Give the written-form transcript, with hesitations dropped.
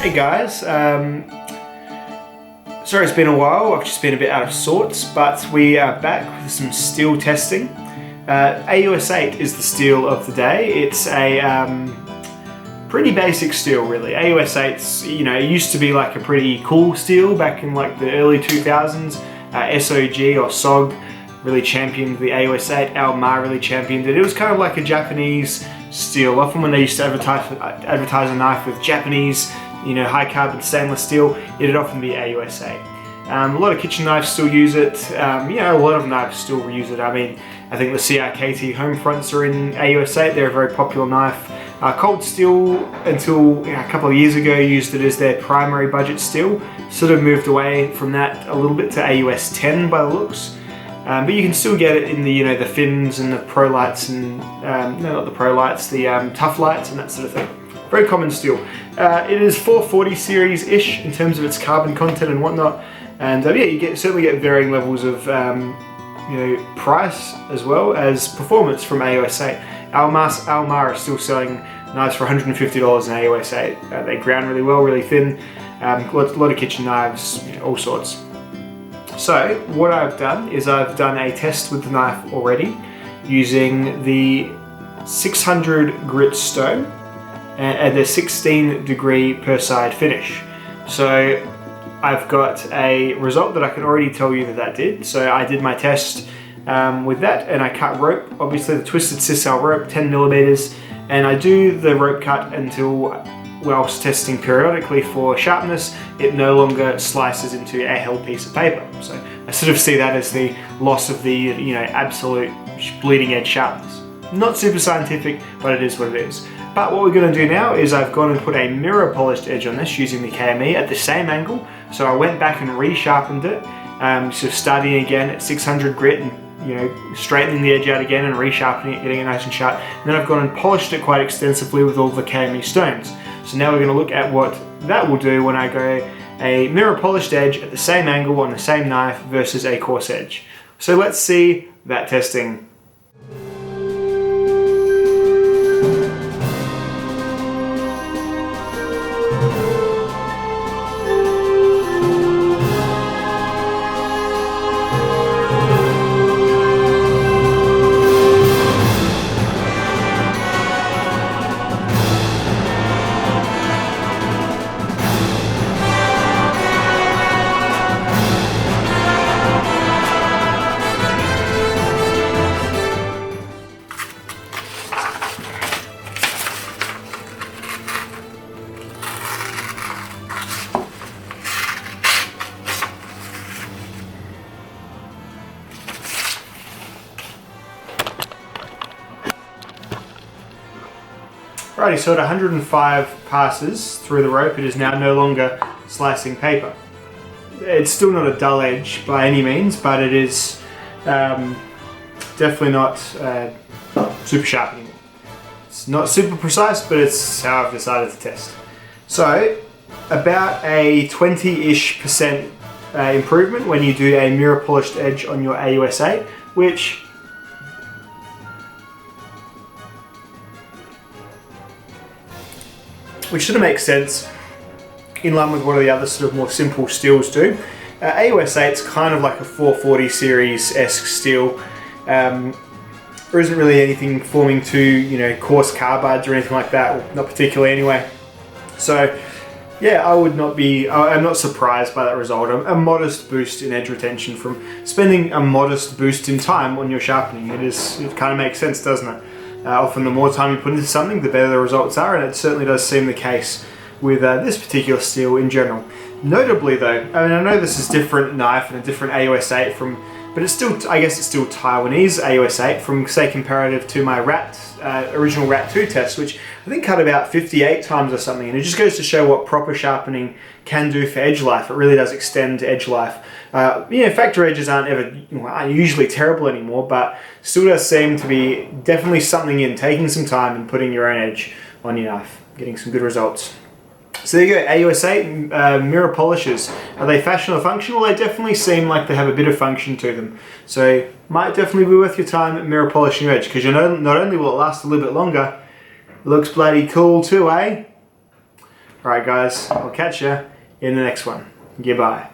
Hey guys, sorry it's been a while, I've just been a bit out of sorts, but we are back with some steel testing. AUS8 is the steel of the day. It's a pretty basic steel really. AUS8's, it used to be like a pretty cool steel back in like the early 2000s. SOG or SOG really championed the AUS8, AUS8 really championed it. It was kind of like a Japanese steel. Often when they used to advertise a knife with Japanese, high carbon stainless steel, it'd often be AUS8. A lot of kitchen knives still use it. A lot of knives still use it. I mean, I think the CRKT home fronts are in AUS8. They're a very popular knife. Cold steel, until a couple of years ago, used it as their primary budget steel. Sort of moved away from that a little bit to AUS10 by the looks. But you can still get it in the the fins and the pro lights and no, not the pro lights, the tough lights and that sort of thing. Very common steel. It is 440 series-ish in terms of its carbon content and whatnot. And you certainly get varying levels of price as well as performance from AUS8. AUS8 are still selling knives for $150 in AUS8. They ground really well, really thin. A lot of kitchen knives, all sorts. So what I've done is I've done a test with the knife already using the 600 grit stone and the 16 degree per side finish. So I've got a result that I can already tell you that did. So I did my test with that and I cut rope, obviously the twisted sisal rope, 10 millimeters, and I do the rope cut until, whilst testing periodically for sharpness, it no longer slices into a held piece of paper. So I sort of see that as the loss of the absolute bleeding edge sharpness. Not super scientific, but it is what it is. But what we're going to do now is I've gone and put a mirror polished edge on this using the KME at the same angle. So I went back and resharpened it. So starting again at 600 grit and straightening the edge out again and resharpening it, getting it nice and sharp. And then I've gone and polished it quite extensively with all the KME stones. So now we're going to look at what that will do when I go a mirror polished edge at the same angle on the same knife versus a coarse edge. So let's see that testing. Alrighty, so at 105 passes through the rope, it is now no longer slicing paper. It's still not a dull edge by any means, but it is definitely not super sharp anymore. It's not super precise, but it's how I've decided to test. So, about a 20-ish% improvement when you do a mirror polished edge on your AUS8, which sort of makes sense in line with what the other sort of more simple steels do. AUS8's kind of like a 440 series-esque steel. There isn't really anything forming to coarse carbides or anything like that, well, not particularly anyway. So yeah, I'm not surprised by that result. A modest boost in edge retention from spending a modest boost in time on your sharpening. It kind of makes sense, doesn't it? Often the more time you put into something, the better the results are, and it certainly does seem the case with this particular steel in general. Notably though, I know this is a different knife and a different AUS8 but it's still, I guess it's still Taiwanese AUS8 from, say, comparative to my original RAT2 test, which I think cut about 58 times or something, and it just goes to show what proper sharpening can do for edge life. It really does extend edge life. Factory edges aren't usually terrible anymore, but still does seem to be definitely something in taking some time and putting your own edge on your knife, getting some good results. So there you go, AUS8 mirror polishes. Are they fashion or function? Well, they definitely seem like they have a bit of function to them. So might definitely be worth your time mirror polishing your edge, because not only will it last a little bit longer, it looks bloody cool too, eh? Alright guys, I'll catch you in the next one. Goodbye.